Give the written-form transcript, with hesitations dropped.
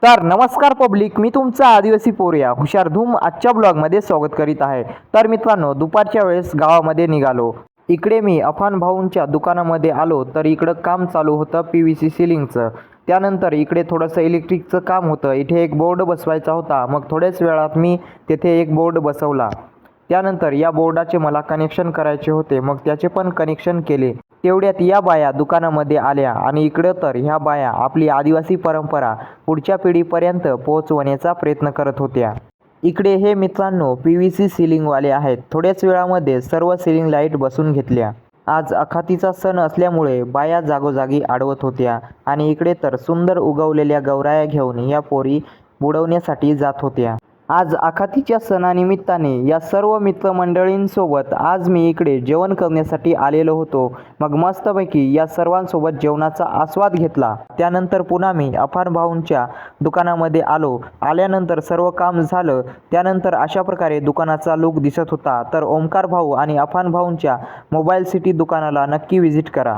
तर नमस्कार पब्लिक, मी तुमचा आदिवासी पोरिया हुशार धूम आजच्या ब्लॉगमध्ये स्वागत करीत आहे. तर मित्रांनो, दुपारच्या वेळेस गावामध्ये निघालो. इकडे मी अफान भाऊंच्या दुकानामध्ये आलो. तर इकडं काम चालू होतं PVC सिलिंगचं. त्यानंतर इकडे थोडंसं इलेक्ट्रिकचं काम होतं. इथे एक बोर्ड बसवायचा होता. मग थोड्याच वेळात मी तेथे एक बोर्ड बसवला. त्यानंतर या बोर्डाचे मला कनेक्शन करायचे होते. मग त्याचे पण कनेक्शन केले. तेवढ्यात या बाया दुकानामध्ये आल्या आणि इकडं तर ह्या बाया आपली आदिवासी परंपरा पुढच्या पिढीपर्यंत पोहोचवण्याचा प्रयत्न करत होत्या. इकडे हे मित्रांनो PVC सिलिंगवाले आहेत. थोड्याच वेळामध्ये सर्व सिलिंग लाईट बसून घेतल्या. आज अखातीचा सण असल्यामुळे बाया जागोजागी आडवत होत्या आणि इकडे तर सुंदर उगवलेल्या गवराया घेऊन या पोरी बुडवण्यासाठी जात होत्या. आज आखातीच्या सणानिमित्ताने या सर्व मित्रमंडळींसोबत आज मी इकडे जेवण करण्यासाठी आलेलो होतो. मग मस्तपैकी या सर्वांसोबत जेवणाचा आस्वाद घेतला. त्यानंतर पुन्हा मी अफान भाऊंच्या दुकानामध्ये आलो. आल्यानंतर सर्व काम झालं. त्यानंतर अशा प्रकारे दुकानाचा लूक दिसत होता. तर ओमकार भाऊ आणि अफान भाऊंच्या मोबाईल सिटी दुकानाला नक्की व्हिजिट करा.